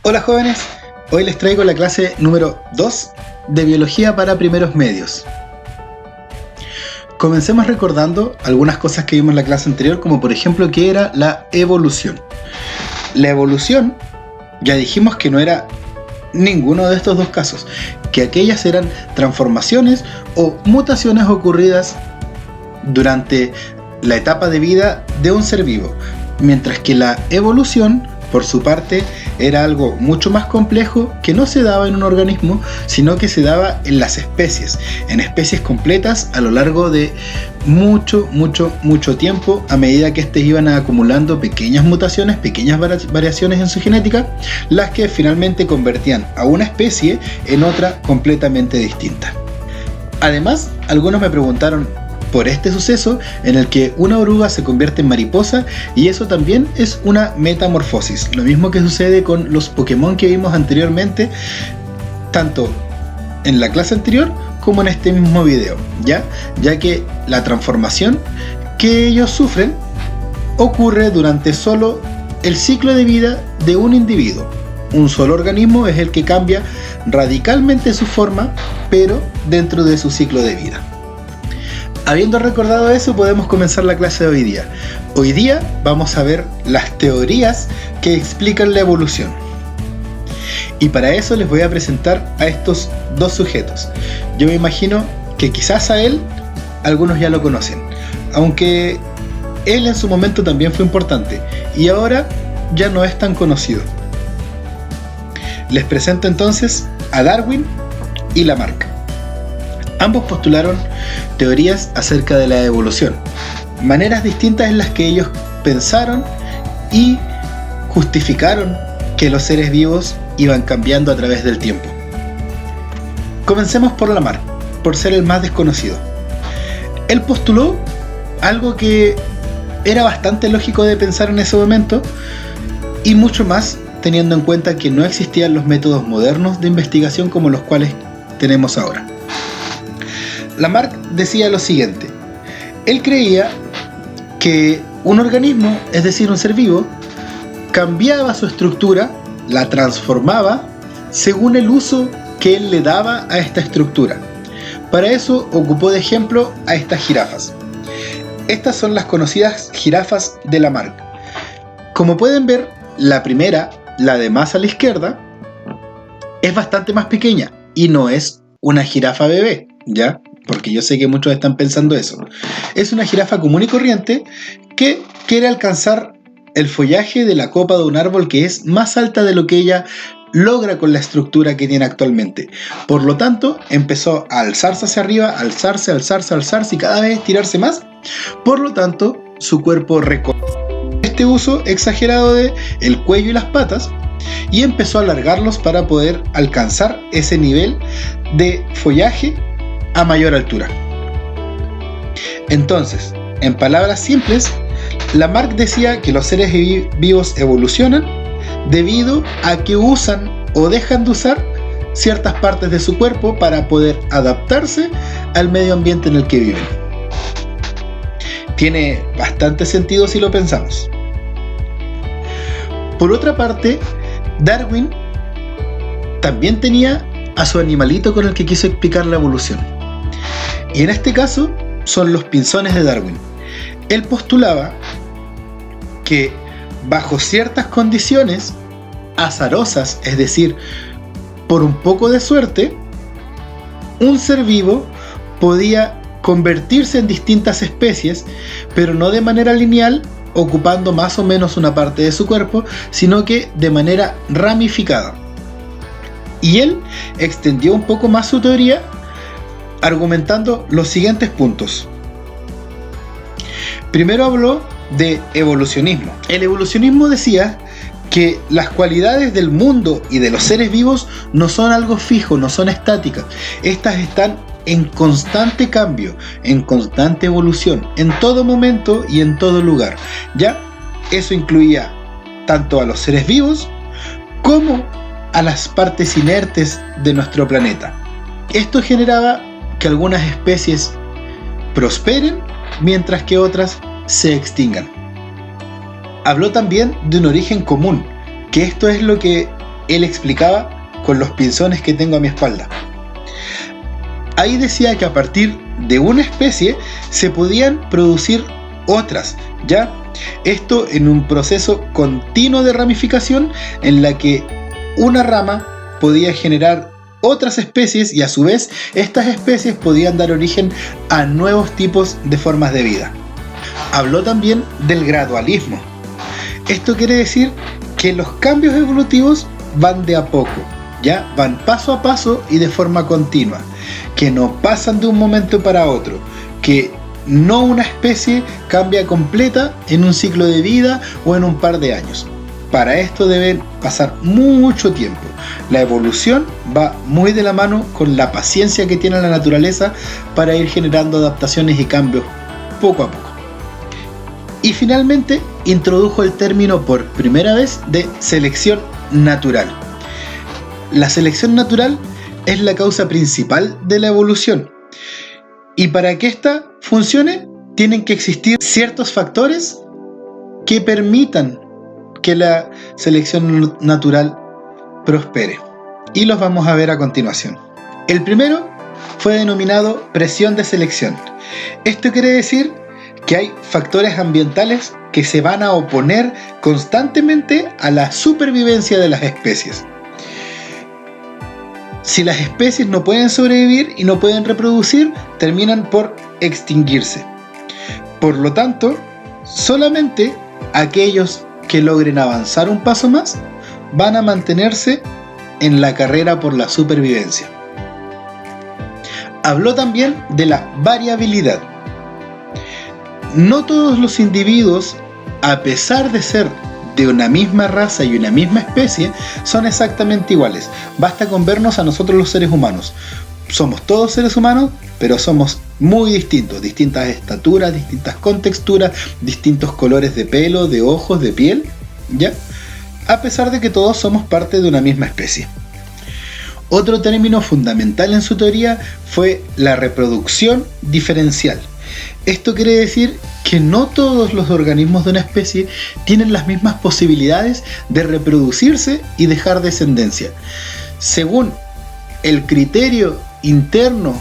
Hola jóvenes, hoy les traigo la clase número 2 de Biología para Primeros Medios. Comencemos recordando algunas cosas que vimos en la clase anterior, como por ejemplo qué era la evolución. La evolución, ya dijimos que no era ninguno de estos dos casos, que aquellas eran transformaciones o mutaciones ocurridas durante la etapa de vida de un ser vivo, mientras que la evolución, por su parte, era algo mucho más complejo que no se daba en un organismo, sino que se daba en las especies, en especies completas a lo largo de mucho tiempo, a medida que éstas iban acumulando pequeñas mutaciones, pequeñas variaciones en su genética, las que finalmente convertían a una especie en otra completamente distinta. Además, algunos me preguntaron por este suceso en el que una oruga se convierte en mariposa, y eso también es una metamorfosis, lo mismo que sucede con los Pokémon que vimos anteriormente, tanto en la clase anterior como en este mismo video, ya que la transformación que ellos sufren ocurre durante solo el ciclo de vida de un individuo. Un solo organismo es el que cambia radicalmente su forma, pero dentro de su ciclo de vida. Habiendo recordado eso, podemos comenzar la clase de hoy día. Hoy día vamos a ver las teorías que explican la evolución. Y para eso les voy a presentar a estos dos sujetos. Yo me imagino que quizás a él algunos ya lo conocen, aunque él en su momento también fue importante y ahora ya no es tan conocido. Les presento entonces a Darwin y Lamarck. Ambos postularon teorías acerca de la evolución, maneras distintas en las que ellos pensaron y justificaron que los seres vivos iban cambiando a través del tiempo. Comencemos por Lamarck, por ser el más desconocido. Él postuló algo que era bastante lógico de pensar en ese momento, y mucho más teniendo en cuenta que no existían los métodos modernos de investigación como los cuales tenemos ahora. Lamarck decía lo siguiente: él creía que un organismo, es decir, un ser vivo, cambiaba su estructura, la transformaba según el uso que él le daba a esta estructura. Para eso ocupó de ejemplo a estas jirafas. Estas son las conocidas jirafas de Lamarck. Como pueden ver, la primera, la de más a la izquierda, es bastante más pequeña y no es una jirafa bebé, ¿ya? Porque yo sé que muchos están pensando eso. Es una jirafa común y corriente que quiere alcanzar el follaje de la copa de un árbol que es más alta de lo que ella logra con la estructura que tiene actualmente. Por lo tanto, empezó a alzarse hacia arriba, alzarse y cada vez estirarse más. Por lo tanto, su cuerpo reconoció este uso exagerado de el cuello y las patas y empezó a alargarlos para poder alcanzar ese nivel de follaje a mayor altura. Entonces, en palabras simples, Lamarck decía que los seres vivos evolucionan debido a que usan o dejan de usar ciertas partes de su cuerpo para poder adaptarse al medio ambiente en el que viven. Tiene bastante sentido si lo pensamos. Por otra parte, Darwin también tenía a su animalito con el que quiso explicar la evolución. Y en este caso son los pinzones de Darwin. Él postulaba que bajo ciertas condiciones azarosas, es decir, por un poco de suerte, un ser vivo podía convertirse en distintas especies, pero no de manera lineal, ocupando más o menos una parte de su cuerpo, sino que de manera ramificada. Y él extendió un poco más su teoría, argumentando los siguientes puntos. Primero habló de evolucionismo. El evolucionismo decía que las cualidades del mundo y de los seres vivos no son algo fijo, no son estáticas. Estas están en constante cambio, en constante evolución, en todo momento y en todo lugar. ¿Ya? Eso incluía tanto a los seres vivos como a las partes inertes de nuestro planeta. Esto generaba que algunas especies prosperen mientras que otras se extingan. Habló también de un origen común, que esto es lo que él explicaba con los pinzones que tengo a mi espalda. Ahí decía que a partir de una especie se podían producir otras, ¿ya? Esto en un proceso continuo de ramificación en la que una rama podía generar otras especies y a su vez estas especies podían dar origen a nuevos tipos de formas de vida. Habló también del gradualismo. Esto quiere decir que los cambios evolutivos van de a poco, ya van paso a paso y de forma continua, que no pasan de un momento para otro, que no una especie cambia completa en un ciclo de vida o en un par de años. Para esto deben pasar mucho tiempo. La evolución va muy de la mano con la paciencia que tiene la naturaleza para ir generando adaptaciones y cambios poco a poco. Y finalmente introdujo el término por primera vez de selección natural. La selección natural es la causa principal de la evolución. Y para que ésta funcione, tienen que existir ciertos factores que permitan que la selección natural prospere. Y los vamos a ver a continuación. El primero fue denominado presión de selección. Esto quiere decir que hay factores ambientales que se van a oponer constantemente a la supervivencia de las especies. Si las especies no pueden sobrevivir y no pueden reproducir, terminan por extinguirse. Por lo tanto, solamente aquellos que logren avanzar un paso más van a mantenerse en la carrera por la supervivencia. Habló también de la variabilidad. No todos los individuos, a pesar de ser de una misma raza y una misma especie, son exactamente iguales. Basta con vernos a nosotros los seres humanos. Somos todos seres humanos, pero somos muy distintos. Distintas estaturas, distintas contexturas, distintos colores de pelo, de ojos, de piel, ¿ya? A pesar de que todos somos parte de una misma especie. Otro término fundamental en su teoría fue la reproducción diferencial. Esto quiere decir que no todos los organismos de una especie tienen las mismas posibilidades de reproducirse y dejar descendencia. Según el criterio interno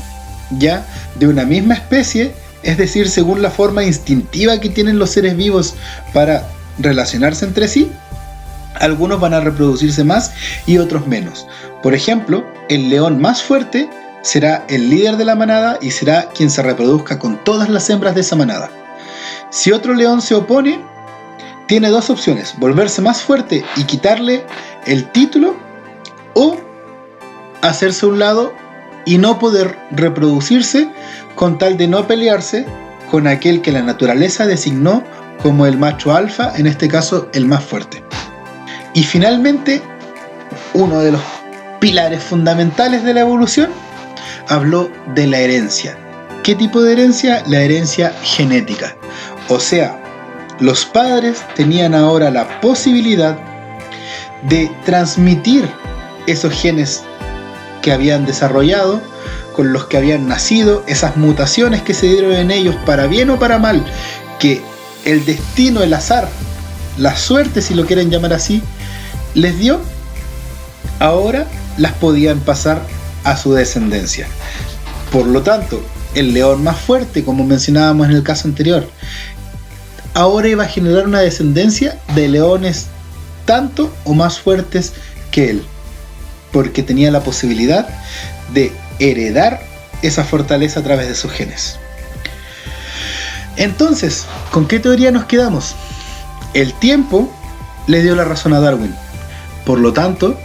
ya de una misma especie, es decir, según la forma instintiva que tienen los seres vivos para relacionarse entre sí, algunos van a reproducirse más y otros menos. Por ejemplo, el león más fuerte será el líder de la manada y será quien se reproduzca con todas las hembras de esa manada. Si otro león se opone, tiene dos opciones: volverse más fuerte y quitarle el título, o hacerse a un lado y no poder reproducirse con tal de no pelearse con aquel que la naturaleza designó como el macho alfa, en este caso el más fuerte. Y finalmente, uno de los pilares fundamentales de la evolución habló de la herencia. ¿Qué tipo de herencia? La herencia genética. O sea, los padres tenían ahora la posibilidad de transmitir esos genes que habían desarrollado, con los que habían nacido, esas mutaciones que se dieron en ellos para bien o para mal, que el destino, el azar, la suerte, si lo quieren llamar así, les dio, ahora las podían pasar a su descendencia. Por lo tanto, el león más fuerte, como mencionábamos en el caso anterior, ahora iba a generar una descendencia de leones tanto o más fuertes que él, porque tenía la posibilidad de heredar esa fortaleza a través de sus genes. Entonces, ¿con qué teoría nos quedamos? El tiempo le dio la razón a Darwin. Por lo tanto,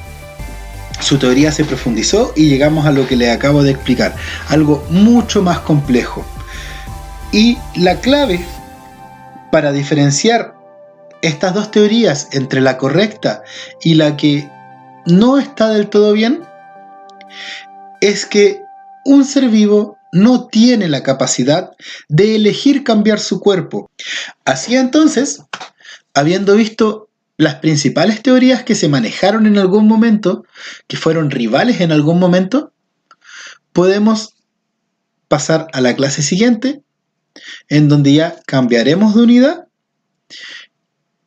su teoría se profundizó y llegamos a lo que le acabo de explicar, algo mucho más complejo. Y la clave para diferenciar estas dos teorías entre la correcta y la que no está del todo bien es que un ser vivo no tiene la capacidad de elegir cambiar su cuerpo. Así entonces, habiendo visto las principales teorías que se manejaron en algún momento, que fueron rivales en algún momento, podemos pasar a la clase siguiente, en donde ya cambiaremos de unidad,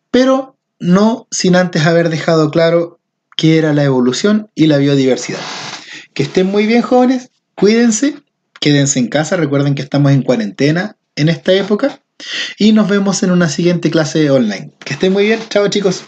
pero no sin antes haber dejado claro qué era la evolución y la biodiversidad. Que estén muy bien, jóvenes, cuídense, quédense en casa, recuerden que estamos en cuarentena en esta época y nos vemos en una siguiente clase online. Que estén muy bien, chao chicos.